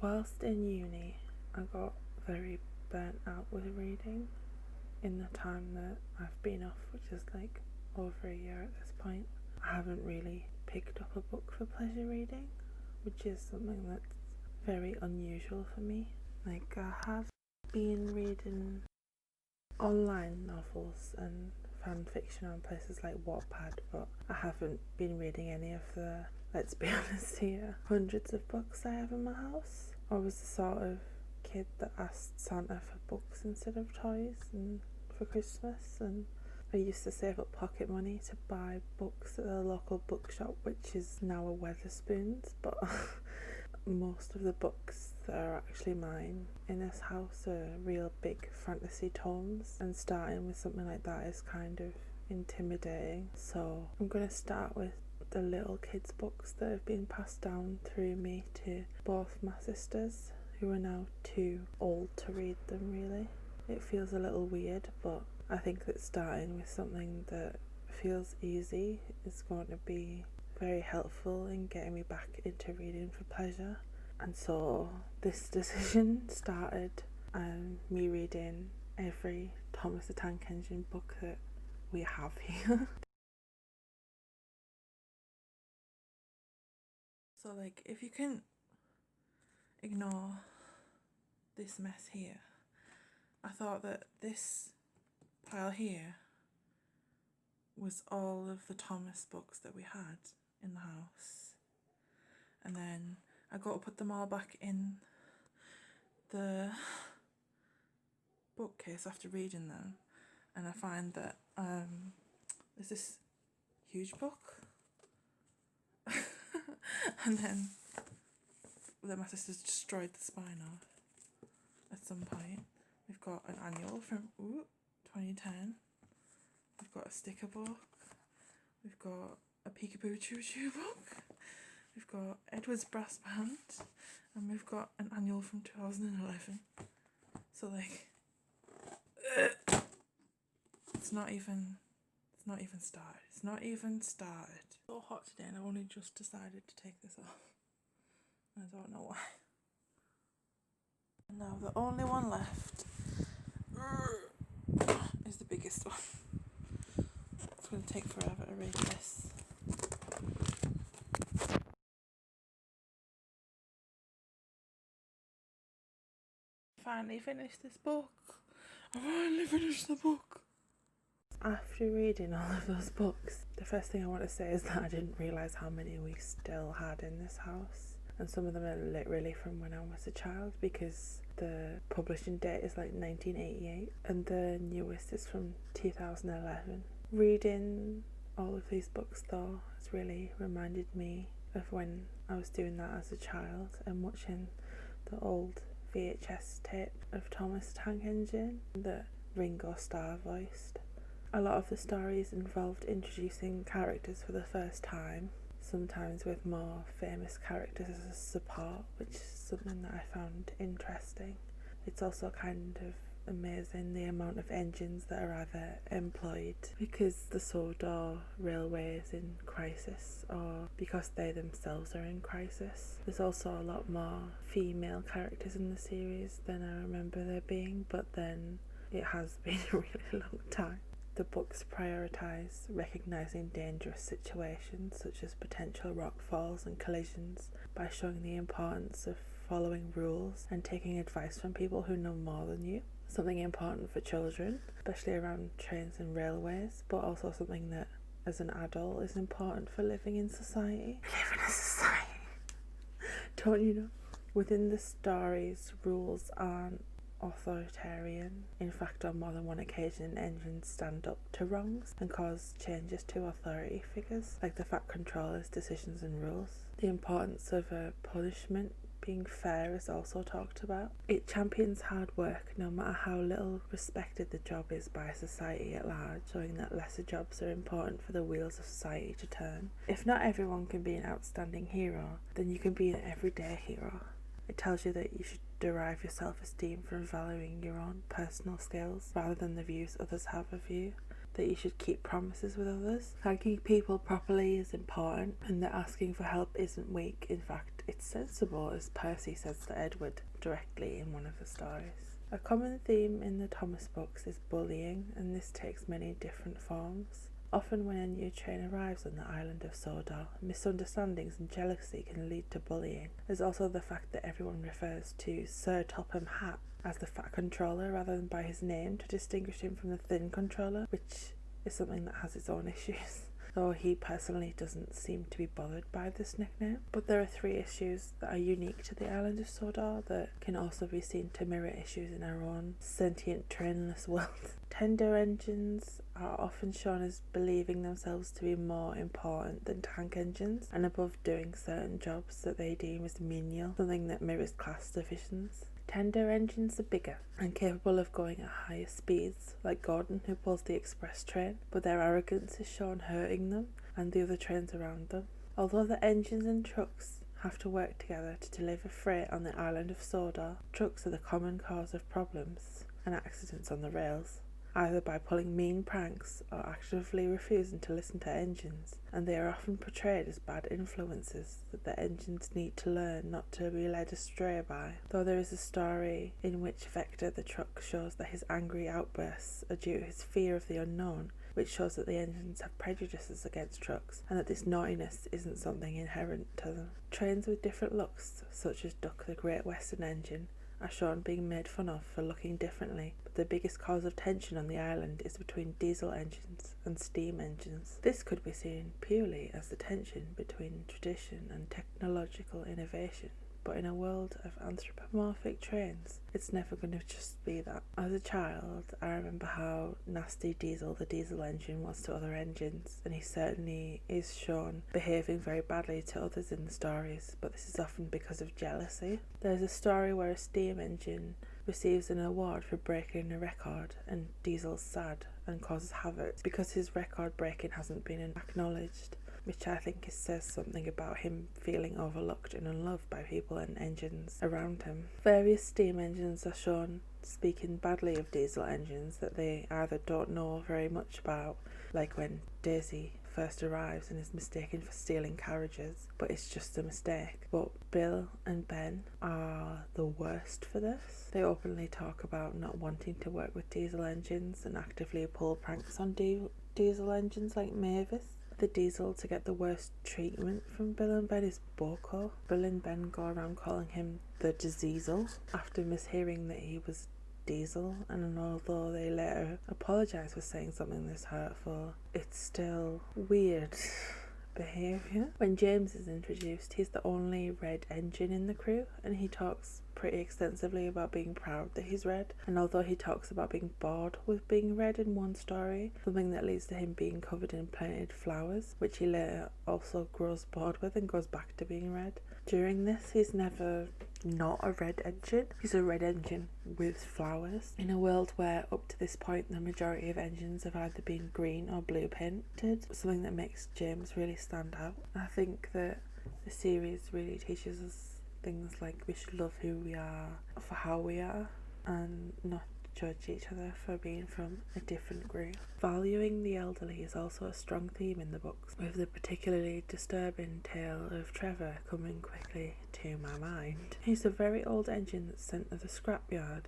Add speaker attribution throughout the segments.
Speaker 1: Whilst in uni, I got very burnt out with reading in the time that I've been off, which is like over a year at this point. I haven't really picked up a book for pleasure reading, which is something that's very unusual for me. Like, I have been reading online novels and fan fiction on places like Wattpad, but I haven't been reading any of the, let's be honest here, hundreds of books I have in my house. I was the sort of kid that asked Santa for books instead of toys and for Christmas, and I used to save up pocket money to buy books at the local bookshop, which is now a Wetherspoons, but most of the books that are actually mine in this house are real big fantasy tomes, and starting with something like that is kind of intimidating. So I'm going to start with the little kids books that have been passed down through me to both my sisters, who are now too old to read them really. It feels a little weird, but I think that starting with something that feels easy is going to be very helpful in getting me back into reading for pleasure. And so this decision started me reading every Thomas the Tank Engine book that we have here. So like, if you can ignore this mess here, I thought that this pile here was all of the Thomas books that we had in the house, and then I got to put them all back in the bookcase after reading them, and I find that there's this huge book and then my sister's destroyed the spine off at some point. We've got an annual from 2010. We've got a sticker book. We've got a Peekaboo Choo Choo book. We've got Edward's Brass Band, and we've got an annual from 2011. So like, it's not even started. It's not even started. It's so hot today, and I've only just decided to take this off. I don't know why. And now the only one left is the biggest one. It's going to take forever to read this. Finally finished this book. I finally finished the book. After reading all of those books, the first thing I want to say is that I didn't realise how many we still had in this house. And some of them are literally from when I was a child, because the publishing date is like 1988 and the newest is from 2011. Reading all of these books though has really reminded me of when I was doing that as a child and watching the old VHS tape of Thomas the Tank Engine that Ringo Starr voiced. A lot of the stories involved introducing characters for the first time, sometimes with more famous characters as support, which is something that I found interesting. It's also kind of amazing the amount of engines that are either employed because the Sodor railway is in crisis or because they themselves are in crisis. There's also a lot more female characters in the series than I remember there being, but then it has been a really long time. The books prioritise recognising dangerous situations such as potential rock falls and collisions by showing the importance of following rules and taking advice from people who know more than you. Something important for children, especially around trains and railways, but also something that as an adult is important for living in society. We live in a society, don't you know? Within the stories, rules aren't authoritarian. In fact, on more than one occasion, engines stand up to wrongs and cause changes to authority figures, like the Fat Controller's decisions and rules. The importance of a punishment being fair is also talked about. It champions hard work no matter how little respected the job is by society at large, showing that lesser jobs are important for the wheels of society to turn. If not everyone can be an outstanding hero, then you can be an everyday hero. It tells you that you should derive your self-esteem from valuing your own personal skills rather than the views others have of you, that you should keep promises with others. Thanking people properly is important, and that asking for help isn't weak. In fact, it's sensible, as Percy says to Edward directly in one of the stories. A common theme in the Thomas books is bullying, and this takes many different forms. Often when a new train arrives on the island of Sodor, misunderstandings and jealousy can lead to bullying. There's also the fact that everyone refers to Sir Topham Hatt as the fat controller rather than by his name to distinguish him from the thin controller, which is something that has its own issues. Though he personally doesn't seem to be bothered by this nickname. But there are 3 issues that are unique to the island of Sodor that can also be seen to mirror issues in our own sentient trainless world. Tender engines are often shown as believing themselves to be more important than tank engines and above doing certain jobs that they deem as menial, something that mirrors class divisions. Tender engines are bigger and capable of going at higher speeds, like Gordon, who pulls the express train, but their arrogance is shown hurting them and the other trains around them. Although the engines and trucks have to work together to deliver freight on the island of Sodor, trucks are the common cause of problems and accidents on the rails, either by pulling mean pranks or actively refusing to listen to engines, and they are often portrayed as bad influences that the engines need to learn not to be led astray by. Though there is a story in which Vector the truck shows that his angry outbursts are due to his fear of the unknown, which shows that the engines have prejudices against trucks and that this naughtiness isn't something inherent to them. Trains with different looks, such as Duck the Great Western Engine, are shown being made fun of for looking differently, but the biggest cause of tension on the island is between diesel engines and steam engines. This could be seen purely as the tension between tradition and technological innovation, but in a world of anthropomorphic trains, it's never going to just be that. As a child, I remember how nasty Diesel, the diesel engine, was to other engines, and he certainly is shown behaving very badly to others in the stories, but this is often because of jealousy. There's a story where a steam engine receives an award for breaking a record, and Diesel's sad and causes havoc because his record breaking hasn't been acknowledged, which I think says something about him feeling overlooked and unloved by people and engines around him. Various steam engines are shown speaking badly of diesel engines that they either don't know very much about, like when Daisy first arrives and is mistaken for stealing carriages, but it's just a mistake. But Bill and Ben are the worst for this. They openly talk about not wanting to work with diesel engines and actively pull pranks on diesel engines like Mavis. The diesel to get the worst treatment from Bill and Ben is Boko. Bill and Ben go around calling him the Diesel after mishearing that he was Diesel, and although they later apologise for saying something this hurtful, it's still weird behaviour. When James is introduced, he's the only red engine in the crew, and he talks pretty extensively about being proud that he's red, and although he talks about being bored with being red in one story, something that leads to him being covered in planted flowers, which he later also grows bored with and goes back to being red. During this, he's never not a red engine. He's a red engine with flowers. In a world where up to this point the majority of engines have either been green or blue painted, something that makes James really stand out. I think that the series really teaches us things like we should love who we are for how we are and not judge each other for being from a different group. Valuing the elderly is also a strong theme in the books, with the particularly disturbing tale of Trevor coming quickly to my mind. He's a very old engine that's sent to the scrapyard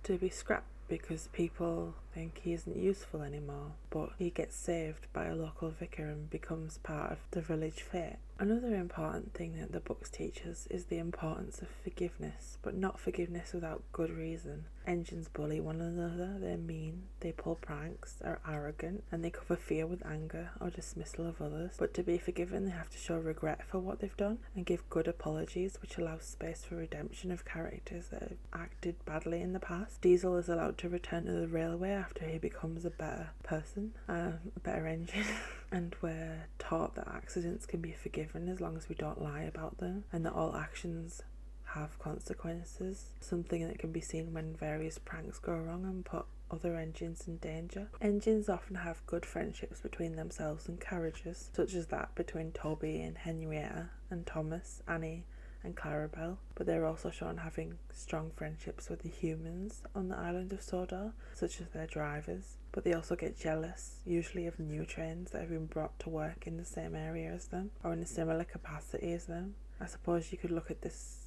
Speaker 1: to be scrapped because people think he isn't useful anymore, but he gets saved by a local vicar and becomes part of the village fete. Another important thing that the books teach us is the importance of forgiveness, but not forgiveness without good reason. Engines bully one another, they're mean, they pull pranks, are arrogant, and they cover fear with anger or dismissal of others. But to be forgiven, they have to show regret for what they've done and give good apologies, which allows space for redemption of characters that have acted badly in the past. Diesel is allowed to return to the railway after he becomes a better person, a better engine. And we're taught that accidents can be forgiven as long as we don't lie about them, and that all actions have consequences, something that can be seen when various pranks go wrong and put other engines in danger. Engines often have good friendships between themselves and carriages, such as that between Toby and Henrietta, and Thomas, Annie and Clarabelle, but they're also shown having strong friendships with the humans on the island of Sodor, such as their drivers, but they also get jealous, usually of new trains that have been brought to work in the same area as them, or in a similar capacity as them. I suppose you could look at this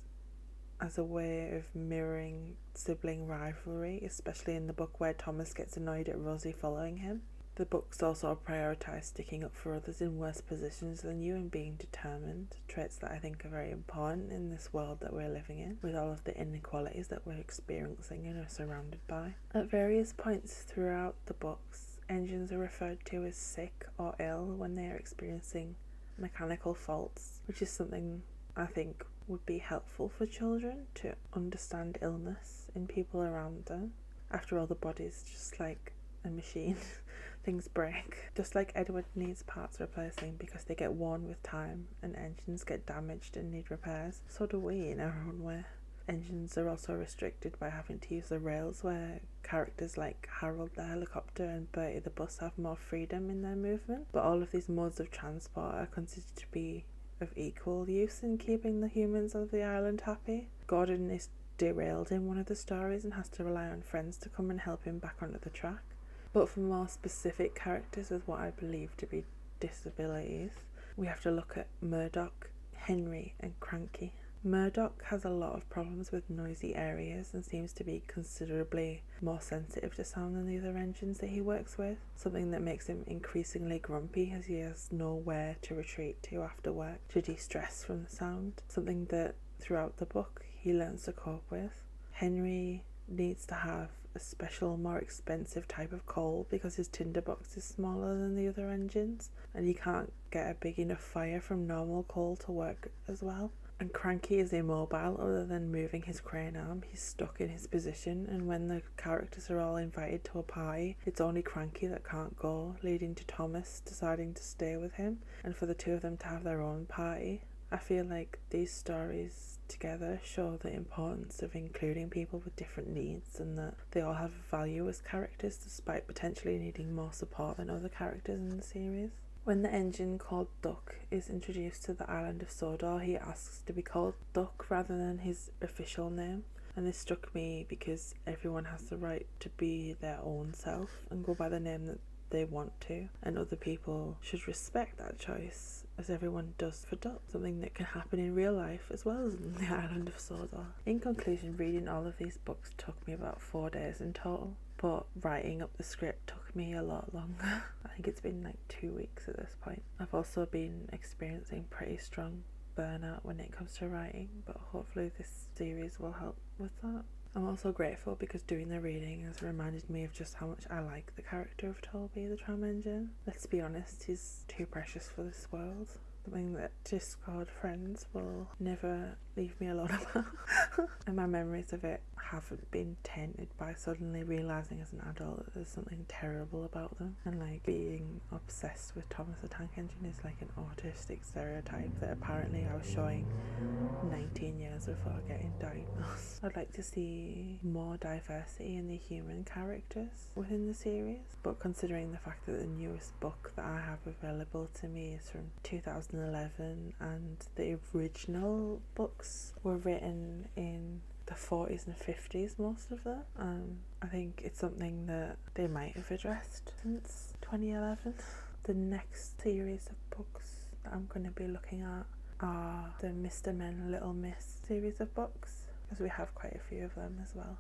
Speaker 1: as a way of mirroring sibling rivalry, especially in the book where Thomas gets annoyed at Rosie following him. The books also prioritise sticking up for others in worse positions than you and being determined, traits that I think are very important in this world that we're living in, with all of the inequalities that we're experiencing and are surrounded by. At various points throughout the books, engines are referred to as sick or ill when they are experiencing mechanical faults, which is something I think would be helpful for children to understand illness in people around them. After all, the body's just like a machine. Things break. Just like Edward needs parts replacing because they get worn with time and engines get damaged and need repairs, so do we in our own way. Engines are also restricted by having to use the rails, where characters like Harold the helicopter and Bertie the bus have more freedom in their movement, but all of these modes of transport are considered to be of equal use in keeping the humans of the island happy. Gordon is derailed in one of the stories and has to rely on friends to come and help him back onto the track. But for more specific characters with what I believe to be disabilities, we have to look at Murdoch, Henry and Cranky. Murdoch has a lot of problems with noisy areas and seems to be considerably more sensitive to sound than the other engines that he works with, something that makes him increasingly grumpy as he has nowhere to retreat to after work to de-stress from the sound, something that throughout the book he learns to cope with. Henry needs to have a special, more expensive type of coal because his tinderbox is smaller than the other engines and he can't get a big enough fire from normal coal to work as well. And Cranky is immobile other than moving his crane arm. He's stuck in his position, and when the characters are all invited to a party, it's only Cranky that can't go, leading to Thomas deciding to stay with him and for the two of them to have their own party. I feel like these stories together show the importance of including people with different needs and that they all have value as characters despite potentially needing more support than other characters in the series. When the engine called Duck is introduced to the island of Sodor, he asks to be called Duck rather than his official name, and this struck me because everyone has the right to be their own self and go by the name that they want to, and other people should respect that choice as everyone does for Duck, something that can happen in real life as well as in the island of Sodor. In conclusion, reading all of these books took me about 4 days in total, but writing up the script took me a lot longer. I think it's been like 2 weeks at this point. I've also been experiencing pretty strong burnout when it comes to writing, but hopefully this series will help with that. I'm also grateful because doing the reading has reminded me of just how much I like the character of Toby the tram engine. Let's be honest, he's too precious for this world. Something that Discord friends will never leave me alone about. And my memories of it haven't been tainted by suddenly realising as an adult that there's something terrible about them. And like being obsessed with Thomas the Tank Engine is like an autistic stereotype that apparently I was showing 19 years before getting diagnosed. I'd like to see more diversity in the human characters within the series, but considering the fact that the newest book that I have available to me is from 2011 and the original books were written in the 40s and 50s, most of them, I think it's something that they might have addressed since 2011. The next series of books that I'm going to be looking at are the Mr. Men Little Miss series of books, because we have quite a few of them as well.